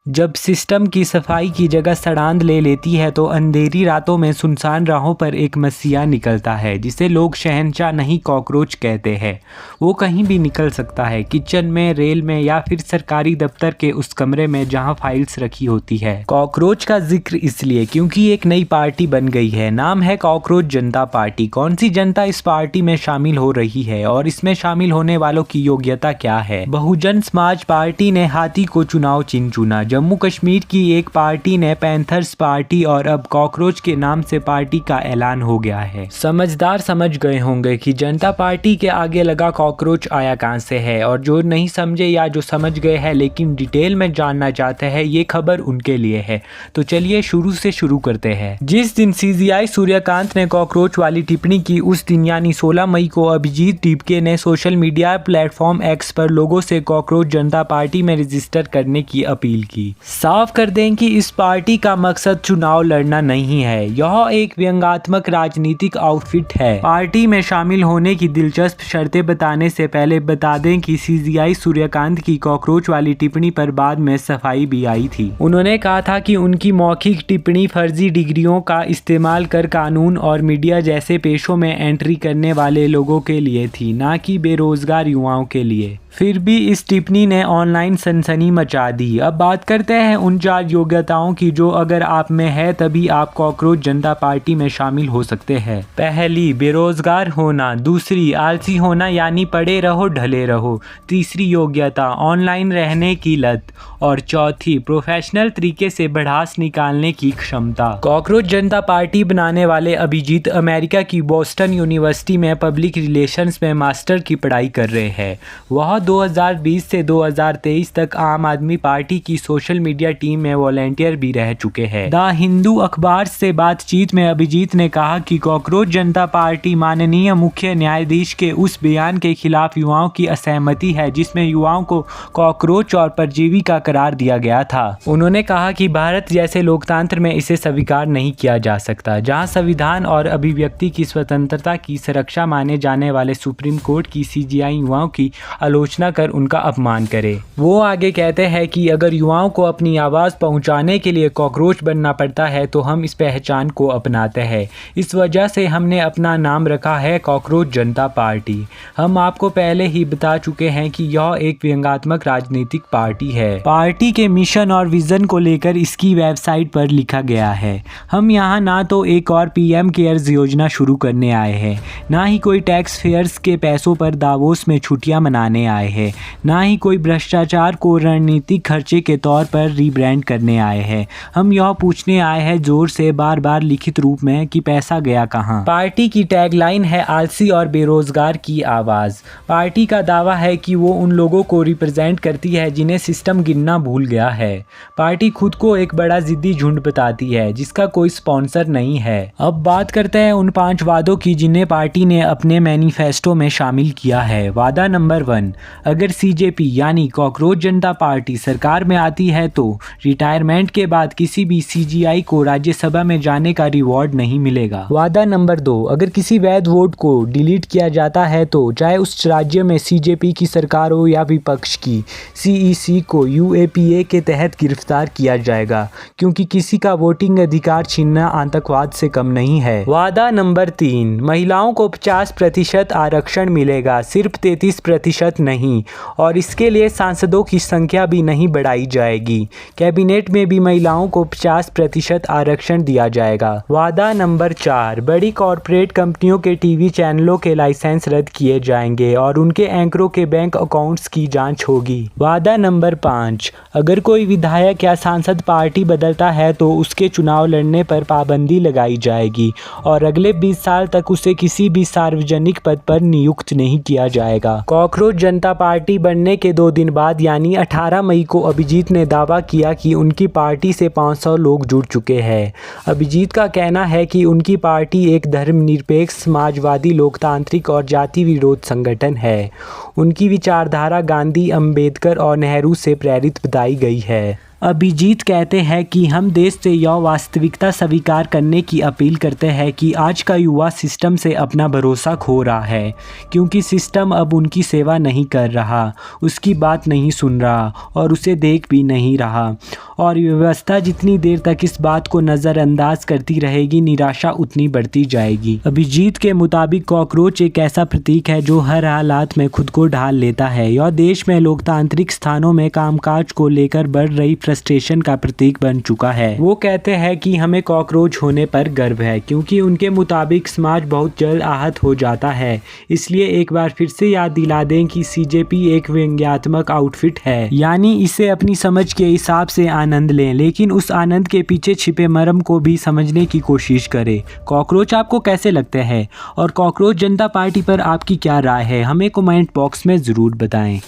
जब सिस्टम की सफाई की जगह सड़ांध ले लेती है तो अंधेरी रातों में सुनसान राहों पर एक मसीहा निकलता है जिसे लोग शहंशाह नहीं कॉकरोच कहते हैं। वो कहीं भी निकल सकता है, किचन में, रेल में या फिर सरकारी दफ्तर के उस कमरे में जहां फाइल्स रखी होती है। कॉकरोच का जिक्र इसलिए क्योंकि एक नई पार्टी बन गई है, नाम है कॉकरोच जनता पार्टी। कौन सी जनता इस पार्टी में शामिल हो रही है और इसमें शामिल होने वालों की योग्यता क्या है? बहुजन समाज पार्टी ने हाथी को चुनाव चिन्ह चुना। जम्मू कश्मीर की एक पार्टी ने पैंथर्स पार्टी और अब कॉकरोच के नाम से पार्टी का ऐलान हो गया है। समझदार समझ गए होंगे कि जनता पार्टी के आगे लगा कॉकरोच आया कहां से है, और जो नहीं समझे या जो समझ गए हैं लेकिन डिटेल में जानना चाहते हैं, ये खबर उनके लिए है। तो चलिए शुरू से शुरू करते हैं। जिस दिन CGI सूर्यकांत ने कॉकरोच वाली टिप्पणी की, उस दिन यानी 16 मई को अभिजीत टिपके ने सोशल मीडिया प्लेटफॉर्म X पर लोगों से कॉकरोच जनता पार्टी में रजिस्टर करने की अपील की। साफ कर दें कि इस पार्टी का मकसद चुनाव लड़ना नहीं है, यह एक व्यंग्यात्मक राजनीतिक आउटफिट है। पार्टी में शामिल होने की दिलचस्प शर्तें बताने से पहले बता दें कि CGI सूर्यकांत की कॉकरोच वाली टिप्पणी पर बाद में सफाई भी आई थी। उन्होंने कहा था कि उनकी मौखिक टिप्पणी फर्जी डिग्रियों का इस्तेमाल कर कानून और मीडिया जैसे पेशों में एंट्री करने वाले लोगों के लिए थी, ना कि बेरोजगार युवाओं के लिए। फिर भी इस टिप्पणी ने ऑनलाइन सनसनी मचा दी। अब बात करते हैं उन 4 योग्यताओं की जो अगर आप में है तभी आप कॉकरोच जनता पार्टी में शामिल हो सकते हैं। पहली, बेरोजगार होना। दूसरी, आलसी होना यानी पड़े रहो ढले रहो। तीसरी योग्यता, ऑनलाइन रहने की लत। और चौथी, प्रोफेशनल तरीके से भड़ास निकालने की क्षमता। कॉकरोच जनता पार्टी बनाने वाले अभिजीत अमेरिका की बोस्टन यूनिवर्सिटी में पब्लिक रिलेशंस में मास्टर की पढ़ाई कर रहे हैं। वह 2020 से 2023 तक आम आदमी पार्टी की सोशल मीडिया टीम में वॉलंटियर भी रह चुके हैं। द हिंदू अखबार से बातचीत में अभिजीत ने कहा कि कॉकरोच जनता पार्टी माननीय मुख्य न्यायाधीश के उस बयान के खिलाफ युवाओं की असहमति है जिसमें युवाओं को कॉकरोच और परजीवी का करार दिया गया था। उन्होंने कहा कि भारत जैसे लोकतंत्र में इसे स्वीकार नहीं किया जा सकता, जहां संविधान और अभिव्यक्ति की स्वतंत्रता की सुरक्षा माने जाने वाले सुप्रीम कोर्ट की CGI युवाओं की आलोचना कर उनका अपमान करे। वो आगे कहते हैं कि अगर युवाओं को अपनी आवाज़ पहुंचाने के लिए कॉकरोच बनना पड़ता है तो हम इस पहचान को अपनाते हैं। इस वजह से हमने अपना नाम रखा है कॉकरोच जनता पार्टी। हम आपको पहले ही बता चुके हैं कि यह एक व्यंग्यात्मक राजनीतिक पार्टी है। पार्टी के मिशन और विजन को लेकर इसकी वेबसाइट पर लिखा गया है, हम यहाँ ना तो एक और PM केयर्स योजना शुरू करने आए हैं, ना ही कोई टैक्स फेयर्स के पैसों पर दावोस में छुट्टियां मनाने आए हैं, ना ही कोई भ्रष्टाचार को रणनीतिक खर्चे के तौर पर रीब्रांड करने आए हैं। हम यह पूछने आए हैं जोर से बार बार लिखित रूप में कि पैसा गया कहाँ। पार्टी की टैगलाइन है आलसी और बेरोजगार की आवाज़। पार्टी का दावा है कि वो उन लोगों को रिप्रेजेंट करती है जिन्हें सिस्टम गिनना भूल गया है। पार्टी खुद को एक बड़ा जिद्दी झुंड बताती है जिसका कोई स्पॉन्सर नहीं है। अब बात करते हैं उन 5 वादों की जिन्हें पार्टी ने अपने मैनिफेस्टो में शामिल किया है। वादा नंबर 1, अगर CJP यानी कॉकरोच जनता पार्टी सरकार में आती है तो रिटायरमेंट के बाद किसी भी CGI को राज्यसभा में जाने का रिवॉर्ड नहीं मिलेगा। वादा नंबर 2, अगर किसी वैध वोट को डिलीट किया जाता है तो चाहे उस राज्य में CJP की सरकार हो या विपक्ष की, CEC को UAPA के तहत गिरफ्तार किया जाएगा क्योंकि किसी का वोटिंग अधिकार छीनना आतंकवाद से कम नहीं है। वादा नंबर 3, महिलाओं को 50% आरक्षण मिलेगा, सिर्फ 33% नहीं, और इसके लिए सांसदों की संख्या भी नहीं बढ़ाई जाएगी। कैबिनेट में भी महिलाओं को 50% आरक्षण दिया जाएगा। वादा नंबर 4, बड़ी कॉरपोरेट कंपनियों के TV चैनलों के लाइसेंस रद्द किए जाएंगे और उनके एंकरों के बैंक अकाउंट्स की जांच होगी। वादा नंबर 5, अगर कोई विधायक या सांसद पार्टी बदलता है तो उसके चुनाव लड़ने पर पाबंदी लगाई जाएगी और अगले 20 साल तक उसे किसी भी सार्वजनिक पद पर नियुक्त नहीं किया जाएगा। कॉकरोच जनता पार्टी बनने के 2 दिन बाद यानी 18 मई को अभिजीत ने दावा किया कि उनकी पार्टी से 500 लोग जुड़ चुके हैं। अभिजीत का कहना है कि उनकी पार्टी एक धर्मनिरपेक्ष, समाजवादी, लोकतांत्रिक और जाति विरोध संगठन है। उनकी विचारधारा गांधी, अंबेडकर और नेहरू से प्रेरित बताई गई है। अभिजीत कहते हैं कि हम देश से यह वास्तविकता स्वीकार करने की अपील करते हैं कि आज का युवा सिस्टम से अपना भरोसा खो रहा है, क्योंकि सिस्टम अब उनकी सेवा नहीं कर रहा, उसकी बात नहीं सुन रहा और उसे देख भी नहीं रहा। और व्यवस्था जितनी देर तक इस बात को नज़रअंदाज करती रहेगी, निराशा उतनी बढ़ती जाएगी। अभिजीत के मुताबिक कॉकरोच एक ऐसा प्रतीक है जो हर हालात में खुद को ढाल लेता है। यह देश में लोकतांत्रिक स्थानों में कामकाज को लेकर बढ़ रही फ्रस्ट्रेशन का प्रतीक बन चुका है। वो कहते हैं कि हमें कॉकरोच होने पर गर्व है, क्योंकि उनके मुताबिक समाज बहुत जल्द आहत हो जाता है। इसलिए एक बार फिर से याद दिला दें कि सीजेपी एक व्यंग्यात्मक आउटफिट है, यानी इसे अपनी समझ के हिसाब से आनंद लें, लेकिन उस आनंद के पीछे छिपे मर्म को भी समझने की कोशिश करें। कॉकरोच आपको कैसे लगते हैं और कॉकरोच जनता पार्टी पर आपकी क्या राय है, हमें कमेंट बॉक्स में ज़रूर बताएं।